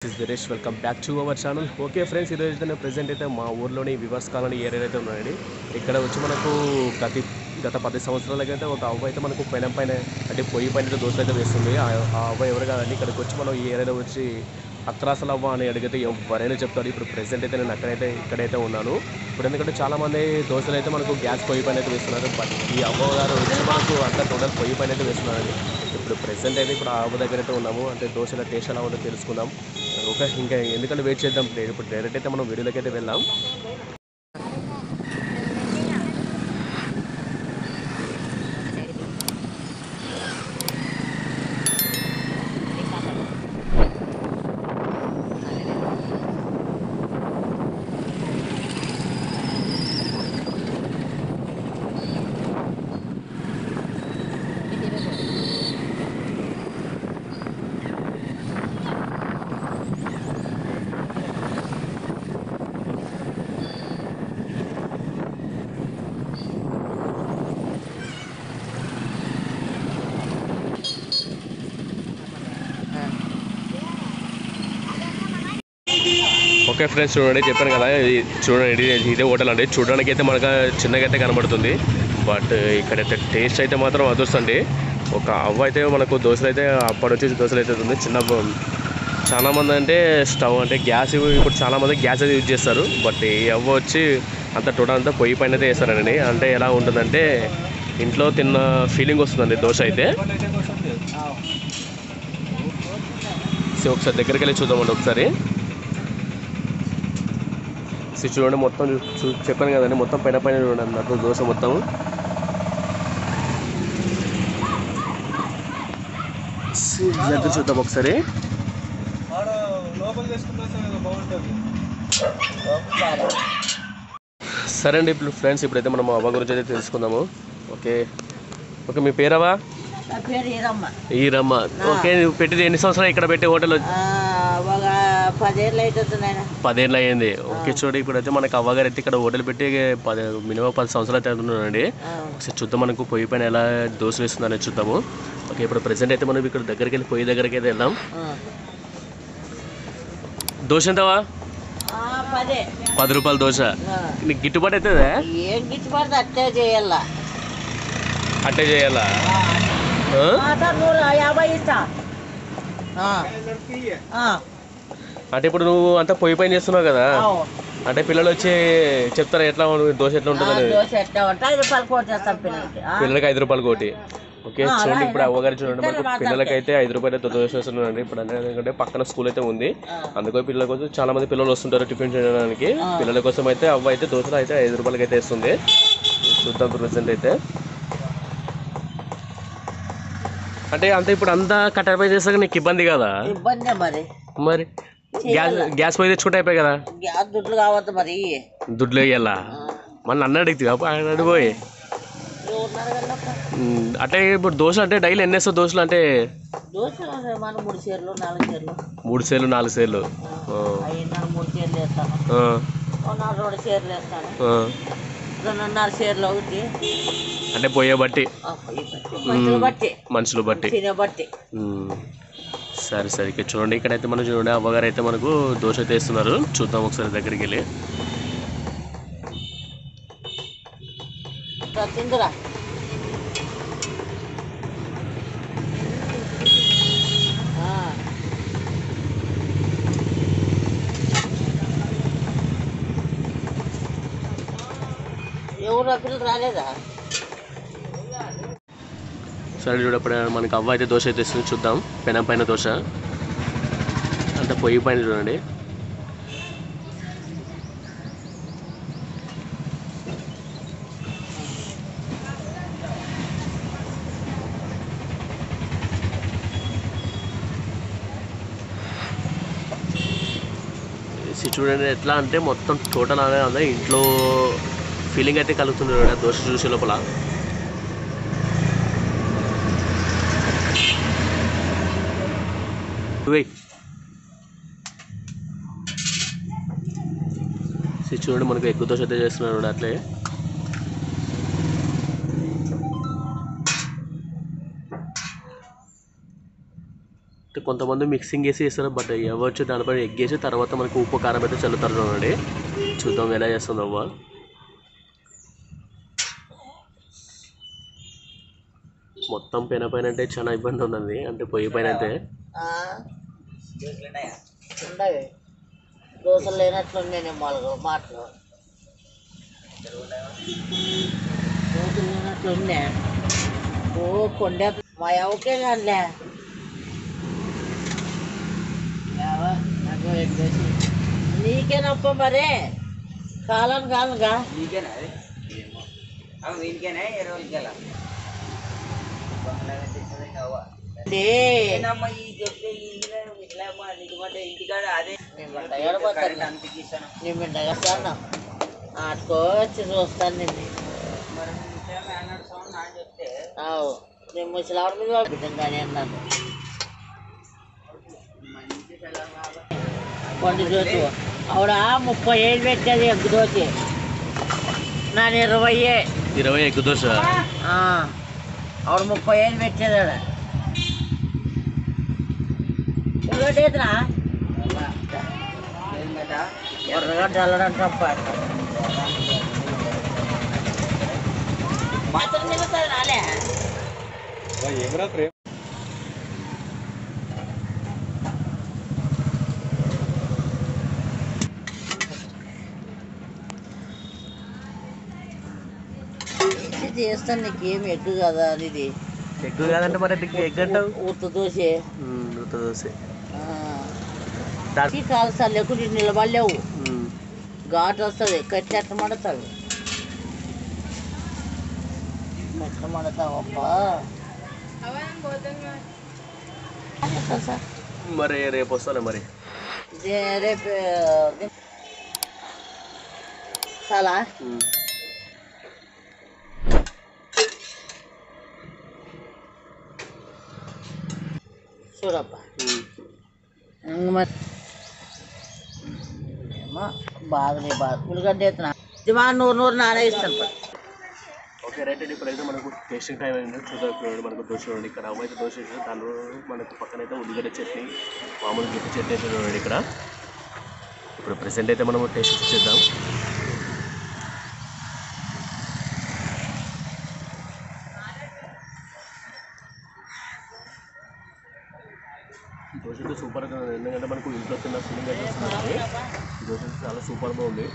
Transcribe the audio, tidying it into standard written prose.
This is Viresh. Welcome back to our channel. Okay friends, ఈరోజు అయితే నేను present అయితే మా ఊర్లోని వివాస్ కాలనీ ఏరియా అయితే ఉన్నాయండి. ఇక్కడ వచ్చి మనకు గత 10 సంవత్సరాలకైతే ఒక అవ్వ అయితే మనకు పైన అంటే పొయ్యి పైన దోశలు అయితే వేస్తుంది. ఆ అవ్వ ఎవరు కాదండి. ఇక్కడికి వచ్చి మనం ఈ ఏరియాలో వచ్చి అత్రాసల అవ్వ అని అడిగితే ఎవరైనా చెప్తారు. ఇప్పుడు ప్రెజెంట్ అయితే నేను ఇక్కడైతే ఉన్నాను. ఇప్పుడు ఎందుకంటే చాలామంది దోశలు అయితే మనకు గ్యాస్ పొయ్యి పైన అయితే వేస్తున్నారు. బట్ ఈ అవ్వ గారు వచ్చి మనకు అంతా టోటల్ పొయ్యి పైన అయితే వేస్తున్నారండి. ఇప్పుడు ప్రెజెంట్ అయితే ఇప్పుడు ఆ అవ్వ దగ్గర అయితే ఉన్నాము. అంటే దోశల టేస్ట్ ఎలా ఉందో తెలుసుకుందాం. ఓకే, ఇంకా ఎందుకంటే వెయిట్ చేద్దాం. ఇప్పుడు డైరెక్ట్ అయితే మనం వీడియోలోకి అయితే వెళ్దాం. ఓకే ఫ్రెండ్స్, చూడండి, చెప్పాను కదా, చూడండి ఇదే హోటల్ అండి. చూడడానికి అయితే మనకు చిన్నగా అయితే కనబడుతుంది. బట్ ఇక్కడైతే టేస్ట్ అయితే మాత్రం అదొస్తుంది. ఒక అవ్వ అయితే మనకు దోశలు అయితే అప్పటి వచ్చేసి దోశలు అయితే ఉంది. చాలామంది అంటే స్టవ్ అంటే గ్యాస్, ఇప్పుడు చాలామంది గ్యాస్ అయితే యూజ్ చేస్తారు. బట్ ఈ అవ్వ వచ్చి అంత టోటల్ అంతా పొయ్యి పైన అయితే వేస్తారండి. అంటే ఎలా ఉంటుందంటే ఇంట్లో తిన్న ఫీలింగ్ వస్తుందండి దోశ అయితే. సో ఒకసారి దగ్గరికి వెళ్ళి చూద్దామండి ఒకసారి. చూడండి, మొత్తం చెప్పాను కదండి, మొత్తం పైన చూడండి అన్నట్టు దోశ మొత్తం. దగ్గర చూద్దాం ఒకసారి. సరే అండి ఇప్పుడు ఫ్రెండ్స్, ఇప్పుడైతే మనం అవ్వ గురించి అయితే తెలుసుకుందాము. ఓకే ఓకే, మీ పేరవా? ఈరమ్మ. ఓకే, నువ్వు పెట్టింది ఎన్ని సంవత్సరాలు ఇక్కడ పెట్టి హోటల్? 10 ఏళ్ళు అయ్యింది. ఓకే, చూడండి, ఇప్పుడైతే మనకు అవ్వగారు అయితే ఇక్కడ హోటల్ పెట్టి మినిమం 10 సంవత్సరాలు అయితే అవుతున్నానండి. ఒకసారి చూద్దాం మనకు పొయ్యి పైన ఎలా దోశ వేస్తుందని చూద్దాము. ఓకే, ఇప్పుడు ప్రెసెంట్ అయితే మనం ఇక్కడ దగ్గరికి వెళ్ళి పొయ్యి దగ్గరికి అయితే వెళ్దాం. దోశ ఎంతవా? 10 రూపాయలు దోశ. నీకు గిట్టుబాటు అవుతుందా? అట్టే చేయాలా? అంటే ఇప్పుడు నువ్వు అంతా పొయ్యి పైన చేస్తున్నావు కదా, అంటే పిల్లలు వచ్చి చెప్తారా ఎట్లా దోశ ఎట్లా ఉంటుందని? పిల్లలకి 5 రూపాయలు కోటి. ఓకే, చూడండి, ఇప్పుడు అవ్వగారు చూడండి, మనకు పిల్లలకి అయితే 5 రూపాయలు దోశ వేస్తున్నారండి. ఇప్పుడు ఎందుకంటే పక్కన స్కూల్ అయితే ఉంది, అందుకో పిల్లల కోసం చాలా మంది పిల్లలు వస్తుంటారు టిఫిన్ చేయడానికి. పిల్లల కోసం అయితే అవ్వ అయితే దోశలు అయితే 5 రూపాయలకి అయితే వేస్తుంది. చూద్దాం ప్రెసెంట్ అయితే. అంటే అంత ఇప్పుడు అంతా కట్టెల పై చేస్తాక నీకు ఇబ్బంది కదా? మరి గ్యాస్ పోయి తెచ్చుకుంటే అయిపోయి కదా. దుడ్లు కావద్దు మరి, దుడ్లు వేయాలా? మళ్ళీ నన్ను అడిగిపోయి అంటే ఇప్పుడు దోశలు అంటే డైలీ ఎన్ని వేస్తావు దోశలు? అంటే 3 సేర్లు 4 సేర్లు అంటే పోయే బట్టి మనుషులు బట్టి. సరే సరే, ఇక్కడ చూడండి, ఇక్కడైతే మనం చూడండి అవ్వగారు అయితే మనకు దోశ అయితే వేస్తున్నారు. చూద్దాం ఒకసారి దగ్గరికి వెళ్ళి. రాలేదా? సరే చూడప్పుడు మనకి అవ్వ అయితే దోశ అయితే ఇస్తుంది. చూద్దాం పెనం పైన దోశ అంటే పొయ్యి పైన చూడండి. చూడండి ఎట్లా అంటే మొత్తం టోటల్ అనేది ఇంట్లో ఫీలింగ్ అయితే కలుగుతుంది చూడండి దోశ చూసే లోపల. చూడండి మనకు ఎక్కువ దోశ అయితే చేస్తున్నాడు అట్లే. కొంతమంది మిక్సింగ్ వేసి వేస్తారు, బట్ ఎవరు దానిపై ఎగ్గేసి తర్వాత మనకు ఉప్పు కారం అయితే చల్లుతారు చూడండి. చూద్దాం ఎలా చేస్తుంది అవ్వ. మొత్తం పైన అంటే చాలా ఇబ్బంది ఉన్నది, అంటే పొయ్యి పైన అయితే దోశలు లేనట్లుండే మొలగ మాటలు దోశలు లేనట్లుండే ఓ కొండే మా ఎవరికే కాదులే నీకేనప్ప మరే కాలం కాదుగా నీకేనా వీనికేనా 20 రోజులకెలా ఆడుకోవచ్చు చూస్తాను నిన్ను నేను ముసలావిడ మీద బిడ్డంగానే అన్నాను కొండ దోచి ఆవిడ 30 ఏళ్ళు పెట్టేది ఎగ్గు దోచి నాది 20 ఎగ్గు దోశ. ఆవిడ 30 ఏళ్ళు పెట్టేది ఆవిడ ఎదురా ఎర్రగడ్డ అల్లడంట మాత్రం నిలుతుంది రాలే చేస్తాను నీకేం ఎగ్గు కదా ఇది ఎగ్గు కాదంటే మరి ఎగ్ అంటావు. ఉత్త దోశ దానికి కాలుస్తాను లేకుంటే నిలబడలేవు ఘాటు వస్తుంది కట్టి ఎట్ట మడతావు ఎట్లా మడతావప్పా మరి రేపు వస్తాను మరి రేపు చాలా చూడప్పా మరి బాధలే బాధ ఉల్లిగడ్డ ఎత్తున దిమా 100 నానే ఇస్తాను. ఓకే రైట్ అండి. ఇప్పుడైతే మనకు టేస్టింగ్ టైం అయింది. చూద్దాం ఇప్పుడు మనకు దోశ చూడండి. ఇక్కడ అవ్వ అయితే దోశ వేసి దానిలో మనకు పక్కన అయితే ఉల్లిగడ్డ చట్నీ మామూలు గిట్టి చట్నీ అయితే చూడండి. ఇక్కడ ఇప్పుడు ప్రెసెంట్ అయితే మనము టేస్ట్ చేద్దాం. దోశ అయితే సూపర్గా ఉంది, ఎందుకంటే మనకు ఇంట్లో తిన్న ఫీలింగ్ అయితే వస్తుంది. దోశ చాలా సూపర్గా ఉంది.